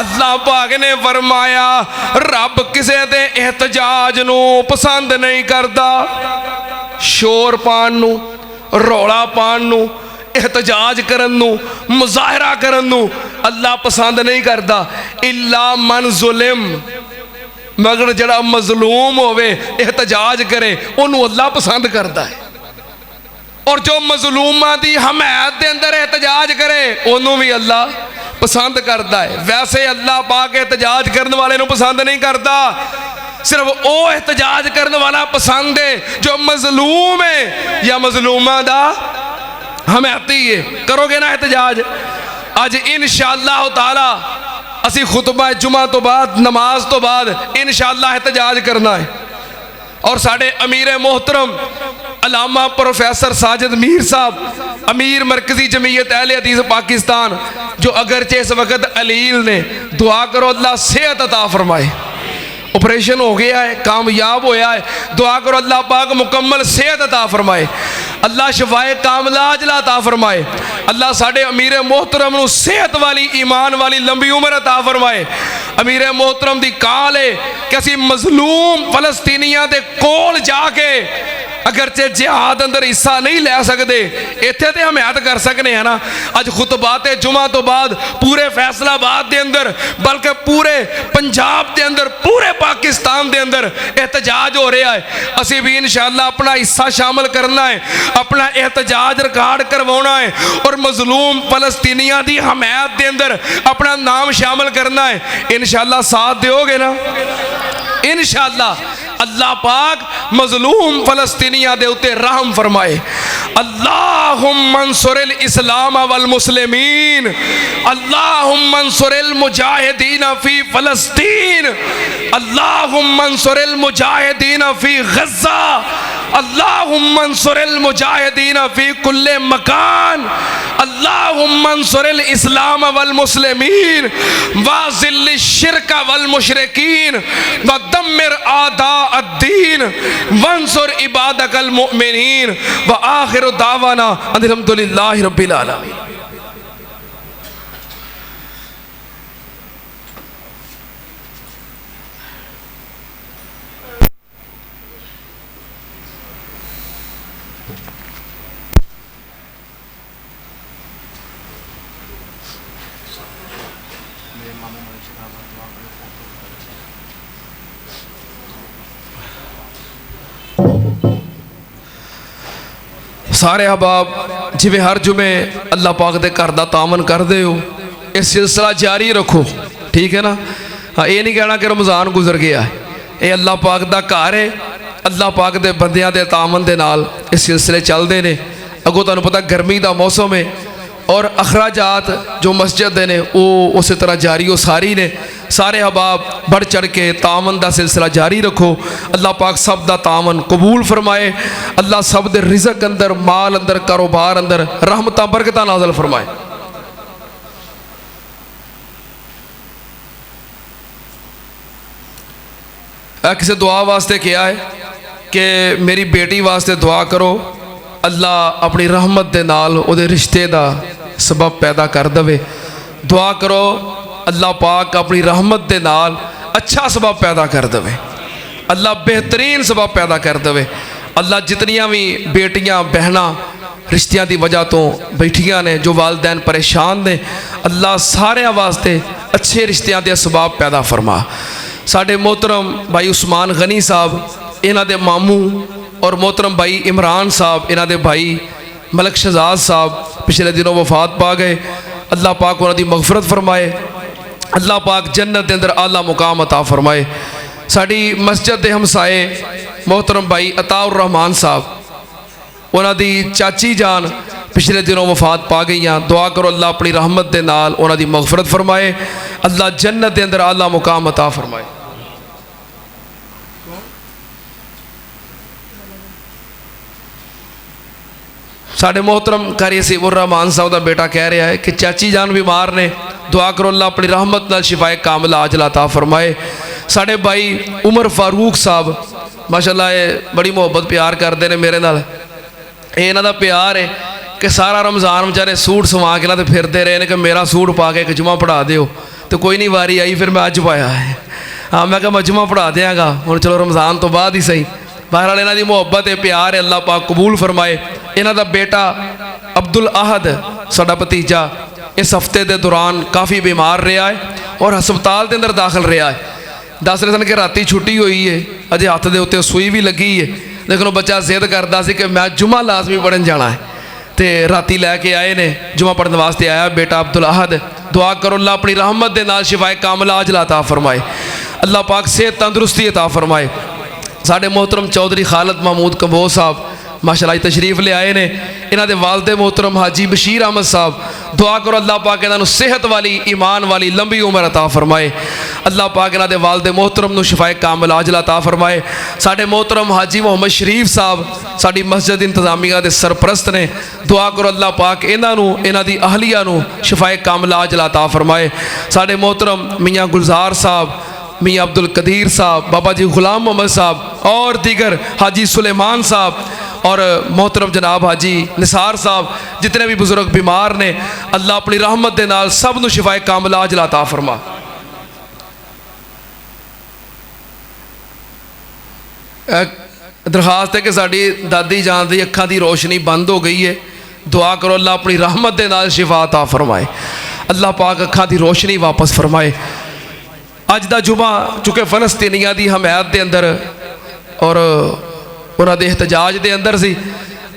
اللہ پاک نے فرمایا رب کسے دے احتجاج نو پسند نہیں کردا، شور پان نو، رولا پان نو، احتجاج کرن نو، مظاہرہ کرن نو اللہ پسند نہیں کردا۔ الا من ظلم، مگر جڑا مظلوم ہوئے احتجاج کرے انہوں اللہ پسند کرتا ہے، اور جو مظلومہ دی حمایت دے اندر احتجاج کرے انہوں بھی اللہ پسند کرتا ہے۔ ویسے اللہ پاک احتجاج کرنے والے نو پسند نہیں کرتا، صرف او احتجاج کرنے والا پسند ہے جو مظلوم ہے یا مظلومہ دا حمایتی ہے۔ کرو گے نا احتجاج؟ آج انشاءاللہ تعالی اسی خطبہ جمعہ تو بعد، نماز تو بعد انشاءاللہ احتجاج کرنا ہے، اور ساڑھے امیر محترم علامہ پروفیسر ساجد میر صاحب، امیر مرکزی جمعیت اہل حدیث پاکستان، جو اگرچہ اس وقت علیل نے، دعا کرو اللہ صحت عطا فرمائے، آپریشن ہو گیا ہے، کامیاب ہویا ہے، دعا کرو اللہ پاک مکمل صحت عطا فرمائے، اللہ شفائے کاملہ عاجلہ عطا فرمائے، اللہ ساڑھے امیر محترم نو صحت والی ایمان والی لمبی عمر عطا فرمائے۔ امیر محترم دی کال ہے کہ اسی مظلوم فلسطینیاں دے کول جا کے اگرچہ جہاد اندر حصہ نہیں لے سکتے، ایتھے تے حمایت کر سکنے ہیں نا۔ آج خطبات جمعہ تو بعد پورے فیصلہ آباد دے اندر، بلکہ پورے پنجاب دے اندر، پورے پاکستان دے اندر احتجاج ہو رہا ہے۔ اسی بھی انشاءاللہ اپنا حصہ شامل کرنا ہے، اپنا احتجاج ریکارڈ کروانا ہے، اور مظلوم فلسطینیاں دی حمایت دے اندر اپنا نام شامل کرنا ہے۔ انشاءاللہ ساتھ دیو گے نا؟ انشاءاللہ اللہ پاک مظلوم فلسطینیہ دے اتے رحم فرمائے۔ اللہم انصر الاسلام والمسلمین، اللہم انصر المجاہدین فی فلسطین، اللہم انصر المجاہدین فی غزہ، اللہم انصر المجاہدین فی کل مکان، اللہم انصر الاسلام والمسلمین واذل الشرک والمشرکین ودمر اعداء الدین وانصر عبادک المؤمنین وآخر دعوانا ان الحمدللہ رب العالمین۔ سارے احباب جویں ہر جمعے اللہ پاک دے گھر دا تعاون کر دے ہو، اس سلسلہ جاری رکھو، ٹھیک ہے نا؟ یہ نہیں کہنا کہ رمضان گزر گیا ہے، یہ اللہ پاک دا گھر ہے، اللہ پاک دے بندیاں دے تعاون دے نال اس سلسلے چل دے نے۔ اگو تانوں پتہ گرمی دا موسم ہے، اور اخراجات جو مسجد دے نے وہ اسی طرح جاری و ساری نے۔ سارے احباب بڑھ چڑھ کے تعاون دا سلسلہ جاری رکھو، اللہ پاک سب دا تعاون قبول فرمائے، اللہ سب دے رزق اندر، مال اندر، کاروبار اندر رحمتہ برکتہ نازل فرمائے۔ کسی دعا واسطے کیا ہے کہ میری بیٹی واسطے دعا کرو، اللہ اپنی رحمت دے نال او دے رشتے دا سبب پیدا کر دوے۔ دعا کرو اللہ پاک اپنی رحمت دے نال اچھا سبب پیدا کر دوے، اللہ بہترین سبب پیدا کر دوے۔ اللہ جتنیاں بھی بیٹیاں بہناں رشتیاں دی وجہ تو بیٹھیاں نے، جو والدین پریشان نے، اللہ سارے واسطے اچھے رشتیاں دے اسباب پیدا فرما۔ ساڑھے محترم بھائی عثمان غنی صاحب، انہاں دے ماموں، اور محترم بھائی عمران صاحب، انہاں دے بھائی ملک شہزاد صاحب پچھلے دنوں وفات پا گئے، اللہ پاک انہاں دی مغفرت فرمائے، اللہ پاک جنت دے اندر اعلیٰ مقام عطا فرمائے۔ ساڑھی مسجد دے ہمسائے محترم بھائی عطا الرحمان صاحب، انہاں دی چاچی جان پچھلے دنوں وفات پا گئی ہیں، دعا کرو اللہ اپنی رحمت دے نال انہاں دی مغفرت فرمائے، اللہ جنت دے اندر اعلیٰ مقام عطا فرمائے۔ ساڑھے محترم قاری سیب الرحمان صاحب دا بیٹا کہہ رہا ہے کہ چاچی جان بیمار نے، دعا کرو اللہ اپنی رحمت نال شفائے کاملہ عاجلہ عطا فرمائے۔ ساڑھے بھائی عمر فاروق صاحب ماشاءاللہ بڑی محبت پیار کر دے نے میرے نال، انہاں دا پیار ہے کہ سارا رمضان بیچارے سوٹ سوا کے تے پھر دے رہے ہیں کہ میرا سوٹ پا کے ایک جمعہ پڑھا دیو، تو کوئی نہیں واری آئی پھر میں اج پایا ہے ہاں میں کہا مجمع پڑھا دیاں گا ہوں چلو رمضان تو بعد ہی صحیح بہرحال انہاں دی محبت ہے پیار ہے اللہ پاک قبول فرمائے انہاں دا بیٹا عبد الاحد ساڈا بھتیجا اس ہفتے دے دوران کافی بیمار رہا ہے اور ہسپتال دے اندر داخل رہا ہے دس رہے سن کہ راتی چھٹی ہوئی ہے اجے ہاتھ دے اوتے سوئی بھی لگی ہے لیکن وہ بچہ ضد کردا سی کہ میں جمعہ لازمی پڑھن جانا ہے تے راتی لے کے آئے نے جمعہ پڑھنے واسطے آیا بیٹا عبد الاحد دعا کرو اللہ اپنی رحمت دے نال شفائے کاملہ عاجلہ عطا فرمائے اللہ پاک صحت تندرستی عطا فرمائے ساڈے محترم چودھری خالد محمود کمبوز صاحب ماشاءاللہ تشریف لے آئے نے انہاں دے والد محترم حاجی بشیر احمد صاحب دعا کرو اللہ پاک انہاں نو صحت والی ایمان والی لمبی عمر عطا فرمائے اللہ پاک انہاں دے والد محترم نو شفائے کامل عاجلہ عطا فرمائے ساڈے محترم حاجی محمد شریف صاحب ساڈی مسجد انتظامیہ دے سرپرست نے دعا کرو اللہ پاک انہاں نو انہاں دی اہلیہ نو شفائے کامل عاجلہ عطا فرمائے ساڈے محترم میاں گلزار صاحب میاں عبد القدیر صاحب بابا جی غلام محمد صاحب اور دیگر حاجی سلیمان صاحب اور محترم جناب حاجی نثار صاحب جتنے بھی بزرگ بیمار نے اللہ اپنی رحمت دے نال سب نو شفائے کاملہ عاجلہ عطا فرما درخواست ہے کہ ساڈی دادی جان دی اکھاں دی روشنی بند ہو گئی ہے دعا کرو اللہ اپنی رحمت دے نال شفا عطا فرمائے اللہ پاک اکھاں دی روشنی واپس فرمائے اج دا جمعہ چونکہ فلسطینیاں دی حمایت دے اندر اور انہاں دے احتجاج دے اندر سی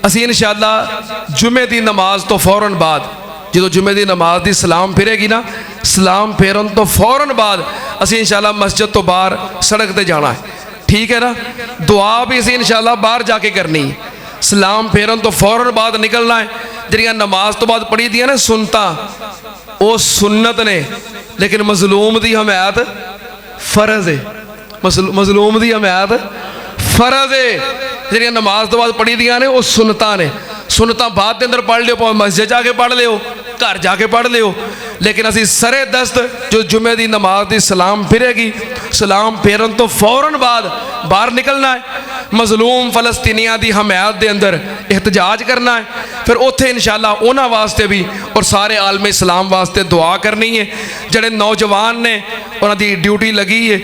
اسی انشاءاللہ جمعے دی نماز تو فوراً بعد جدو جمعے دی نماز دی سلام پھرے گی نا سلام پھیرن تو فوراً بعد اسی انشاءاللہ مسجد تو باہر سڑک تے جانا ہے ٹھیک ہے نا دعا بھی اسی انشاءاللہ باہر جا کے کرنی ہے سلام پھیرن تو فوراً بعد نکلنا ہے جڑیاں نماز تو بعد پڑھی دیاں نا سنتا وہ سنت نے لیکن مظلوم دی حمایت فرض ہے مظلوم دی حمایت فرض ہے جڑیاں نماز تو بعد پڑھی دیاں نے وہ سنتاں نے سنتاں بعد دے اندر پڑھ لیو مسجد جا کے پڑھ لیو گھر جا کے پڑھ لیو لیکن اسی سرے دست جو جمعے دی نماز دی سلام پھرے گی سلام پھیرن تو فوراً بعد باہر نکلنا ہے مظلوم فلسطینیاں دی حمایت دے اندر احتجاج کرنا ہے پھر اوتھے انشاءاللہ اونا واسطے بھی اور سارے عالم اسلام واسطے دعا کرنی ہے جڑے نوجوان نے انہاں دی ڈیوٹی لگی ہے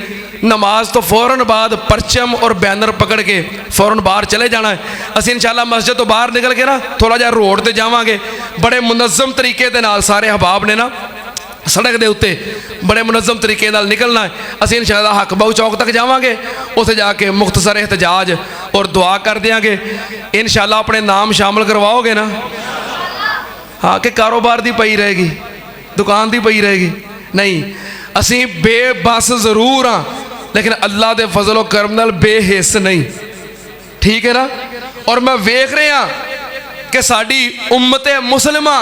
نماز تو فوراً بعد پرچم اور بینر پکڑ کے فوراً باہر چلے جانا ہے اسی انشاءاللہ مسجد تو باہر نکل کے نا تھوڑا جا روڈ تے جاواں گے بڑے منظم طریقے دے نال سارے احباب نے نا سڑک دے اتے بڑے منظم طریقے نال نکلنا ہے اسی انشاءاللہ حق بہو چوک تک جاواں گے اسے جا کے مختصر احتجاج اور دعا کر دیاں گے انشاءاللہ اپنے نام شامل کرواؤ گے نا ہاں کہ کاروبار دی پئی رہے گی دکان دی پئی رہے گی نہیں اسی بے بس ضرور ہاں لیکن اللہ دے فضل و کرم نال بے حس نہیں ٹھیک ہے نا اور میں ویکھ رہے ہاں کہ ساڈی امت مسلمہ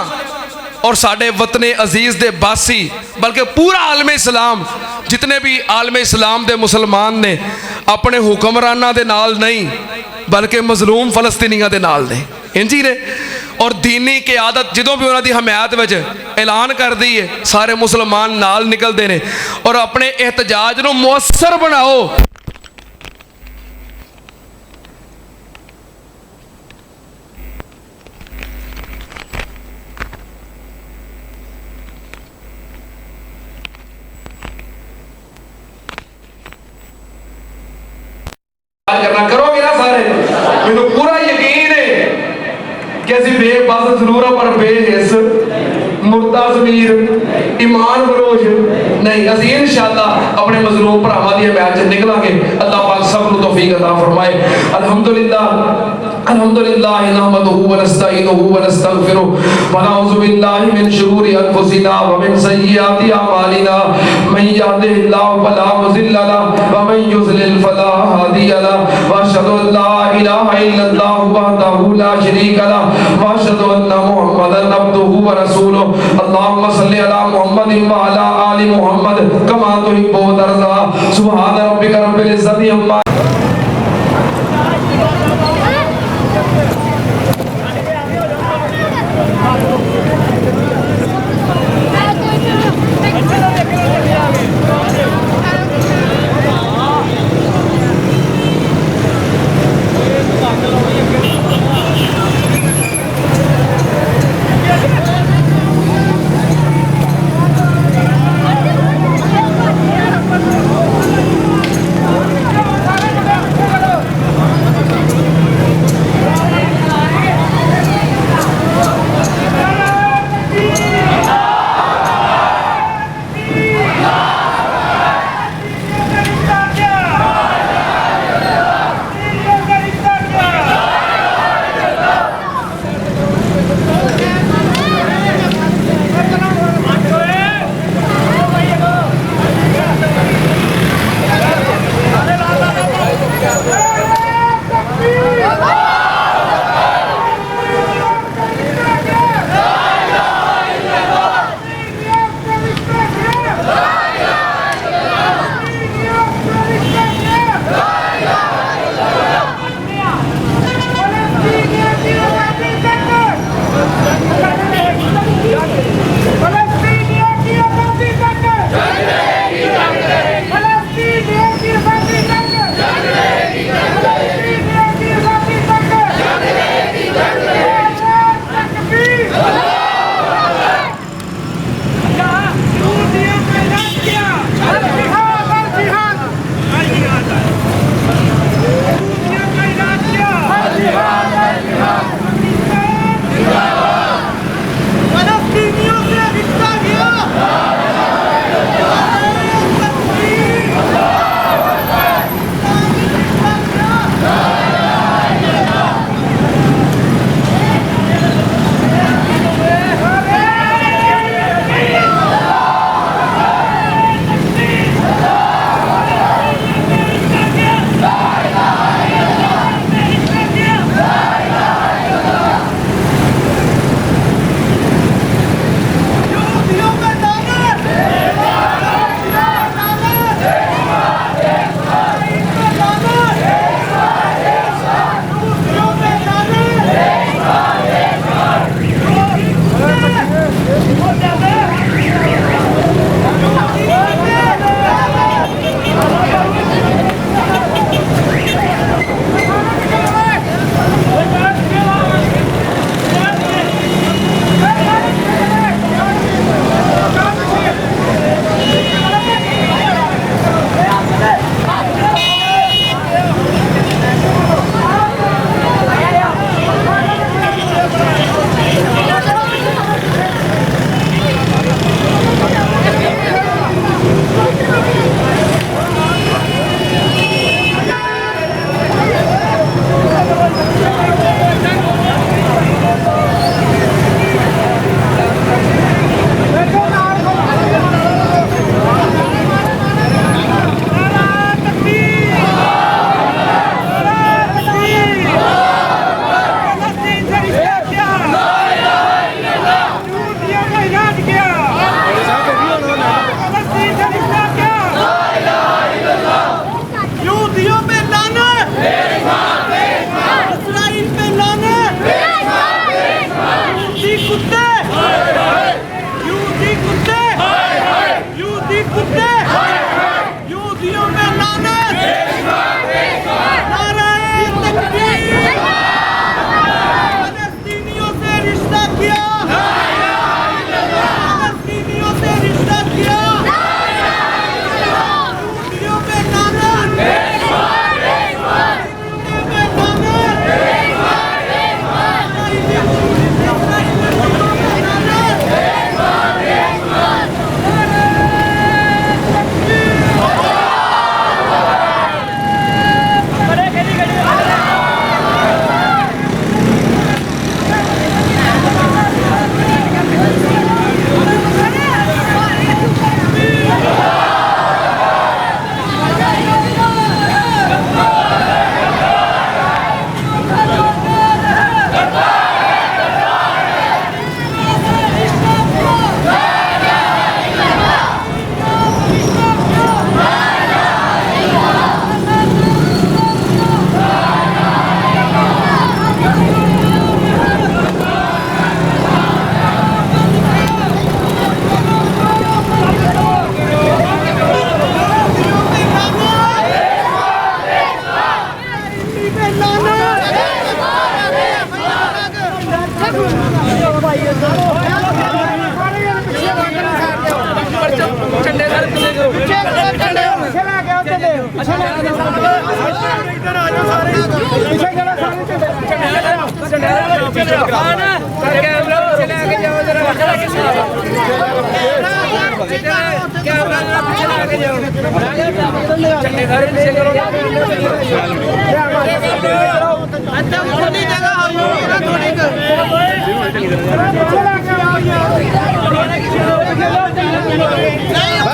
اور ساڈے وطن عزیز دے باسی بلکہ پورا عالم اسلام جتنے بھی عالم اسلام دے مسلمان نے اپنے حکمرانہ دے نال نہیں بلکہ مظلوم فلسطینیاں دے نال نے انجی نے اور دینی قیادت جدوں بھی انہاں دی حمایت وچ اعلان کر دی ہے سارے مسلمان نال نکل دے نے اور اپنے احتجاج نو مؤثر بناؤ کرنا کرو گے نا سارے مجھے پورا یقین ہے کہ اسی بے بس ضرور پر بے حس مردہ ضمیر ایمان بروش نہیں اسی انشاءاللہ اپنے مظلوم بھراواں دی حمایت وچ نکلاں گے اللہ پاک سب نو توفیق عطا فرمائے الحمدللہ نحمدہ ونستعینہ ونستغفرہ ونعوذ باللہ من شرور انفسنا ومن سیئات اعمالنا من یهده اللہ فلا مضل له ومن یضلل فلا هادی له واشهد ان لا الہ الا اللہ وحدہ لا شریک له واشهد ان محمدا عبدہ ورسولہ اللهم صل علی محمد وعلى آل محمد كما تحب وترضى سبحان ربك رب العزة عما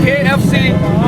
KFC,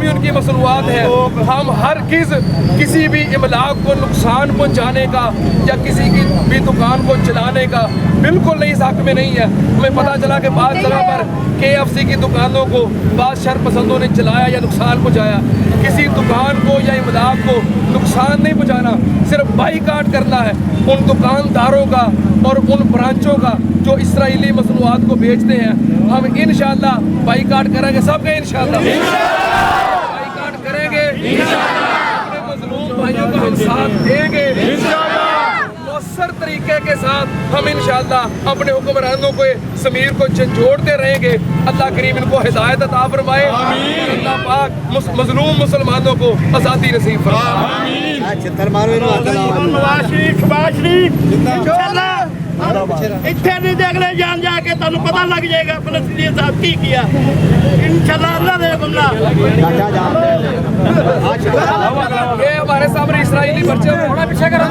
بھی ان کی مصنوعات ہیں ہم ہرگز کسی بھی املاک کو نقصان پہنچانے کا یا کسی کی بھی دکان کو چلانے کا بالکل نہیں اس حق میں نہیں ہے. ہمیں پتہ چلا کہ بعض جگہ پر KFC کی دکانوں کو بعض شر پسندوں نے چلایا یا نقصان پہنچایا. کسی دکان کو یا املاک کو نقصان نہیں پہنچانا, صرف بائیکاٹ کرنا ہے ان دکانداروں کا اور ان برانچوں کا جو اسرائیلی مصنوعات کو بیچتے ہیں. ہم انشاءاللہ بائیکاٹ کریں گے, سب کے انشاءاللہ بائیکاٹ کریں گے, اپنے مظلوم بھائیوں کا ہم ساتھ دیں گے مؤثر طریقے کے ساتھ. ہم انشاءاللہ اپنے حکمرانوں کو ضمیر کو جھنجھوڑتے رہیں گے. اللہ کریم ان کو ہدایت عطا فرمائے, اللہ پاک مظلوم مسلمانوں کو آزادی نصیب فرمائے. اتنے نہیں دیکھ لے جان جا کے تمہیں پتہ لگ جائے گا فلسطینی صاحب کی کیا انشاءاللہ. اللہ دے بملا یہ ہمارے سامنے اسرائیلی بچے تھوڑا پیچھے کرو.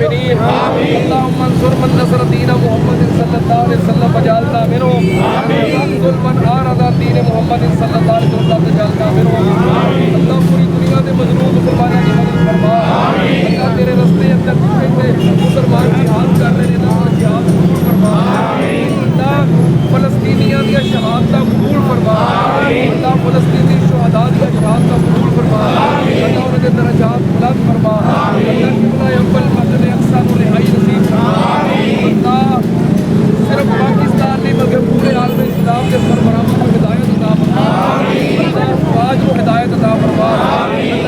اللهم انصر من نصر دين محمد صلى الله عليه وسلم وجعلنا منهم. انصر من أعرض عن دين محمد صلى الله عليه وسلم وجعلنا منهم. اللہ پوری دنیا کے مظلوم مسلمانوں کی مدد فرما. اللہ تیرے رستے اندر مسلمان جہاد کر رہے ہیں, اللہ جہاد قبول فرما. اللہ فلسطینیوں کی شہادت قبول فرما. اللہ فلسطینی شہداء کی شہادت قبول فرما. اللہ ان کے درجات بلند فرما. اللہ قبلہ اول مسجد اقصی کو رہائی نصیب فرما. اللہ صرف پاکستان نہیں بلکہ پورے عالم اسلام کے سربراہوں کو ہدایت عطا فرما. اللہ فوج کو ہدایت عطا فرما.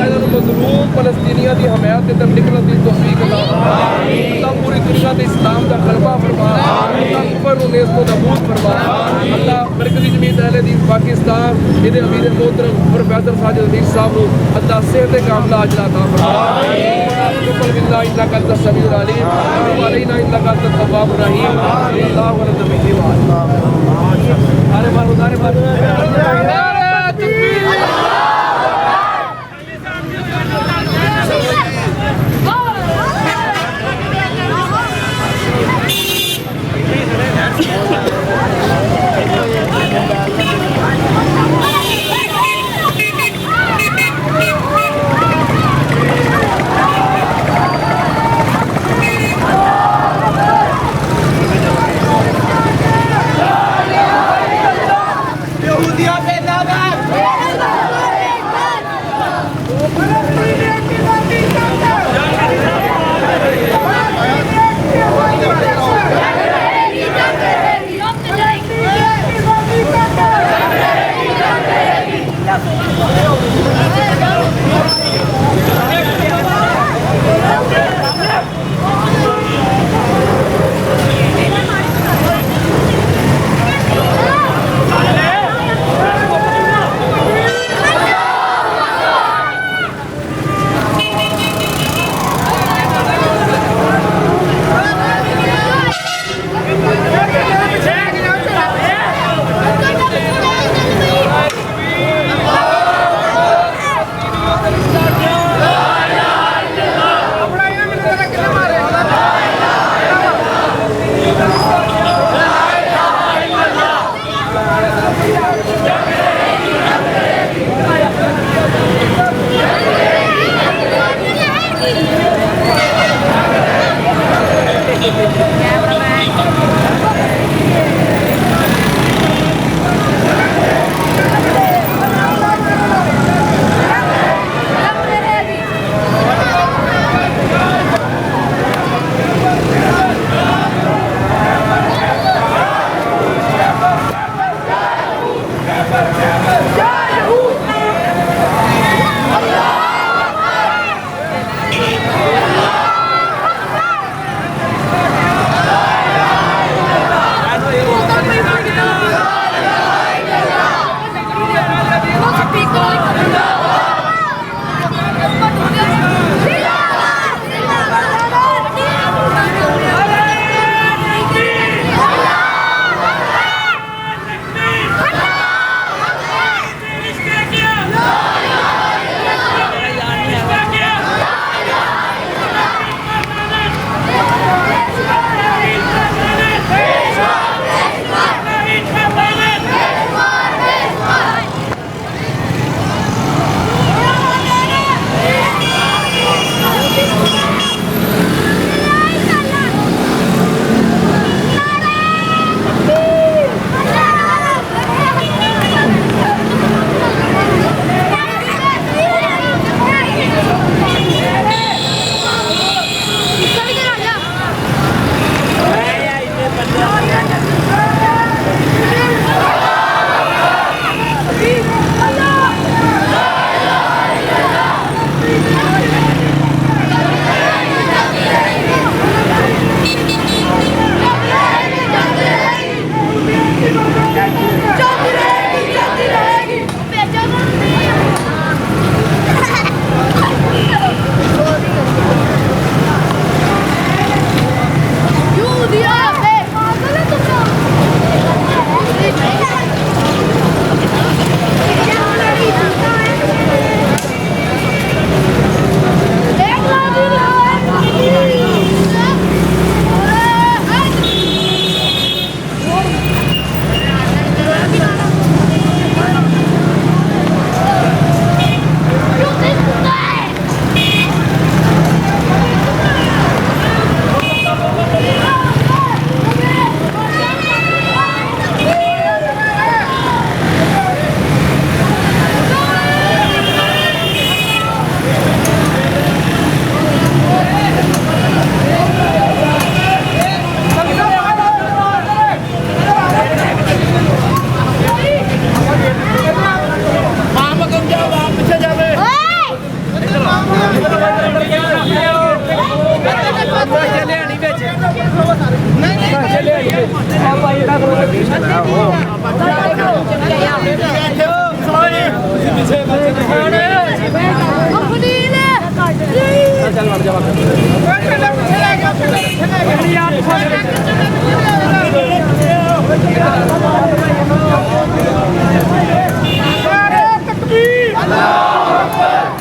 اللہ مظلوم فلسطینیوں کی حمایت کے طرف نکلنے کی توفیق عطا فرما. اللہ پوری دنیا میں اسلام کا غلبہ فرما. اللہ کفر و نیز کو نابود فرما. اللہ مرکزی جمعیت اہل دین پاکستان یہ امیر محترم پروفیسر ساجد عزیز صاحب کو اللہ صحت کاملہ عاجلہ عطا فرما. قل بالله انك انت السميع العليم وتب علينا انك انت التواب الرحيم. الله ولد به ارے مارو ارے مارو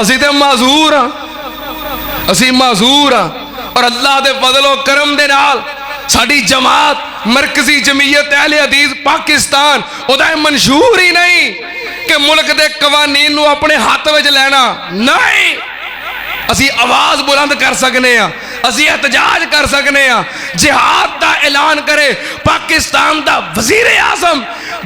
ਅਸੀਂ ਤੇ ਮਾਜ਼ੂਰ ਹਾਂ, ਅਸੀਂ ਮਾਜ਼ੂਰ ਹਾਂ। ਔਰ ਅੱਲਾਹ ਦੇ ਫਜ਼ਲ ਓ ਕਰਮ ਦੇ ਨਾਲ ਸਾਡੀ ਜਮਾਤ ਮਰਕਜ਼ੀ ਜਮੀਅਤ ਅਹਿਲੇ ਹਦੀਸ ਪਾਕਿਸਤਾਨ ਉਹਦਾ ਇਹ ਮਨਸ਼ੂਰ ਹੀ ਨਹੀਂ ਕਿ ਮੁਲਕ ਦੇ ਕਵਾਨੀਨ ਨੂੰ ਆਪਣੇ ਹੱਥ ਵਿੱਚ ਲੈਣਾ। ਨਹੀਂ, ਅਸੀਂ ਆਵਾਜ਼ ਬੁਲੰਦ ਕਰ ਸਕਨੇ ਆ, ਅਸੀਂ ਇhtਜਾਜ ਕਰ ਸਕਨੇ ਆ। ਜਿਹਾਦ ਦਾ ਐਲਾਨ ਕਰੇ ਪਾਕਿਸਤਾਨ ਦਾ ਵਜ਼ੀਰ ਆਜ਼ਮ,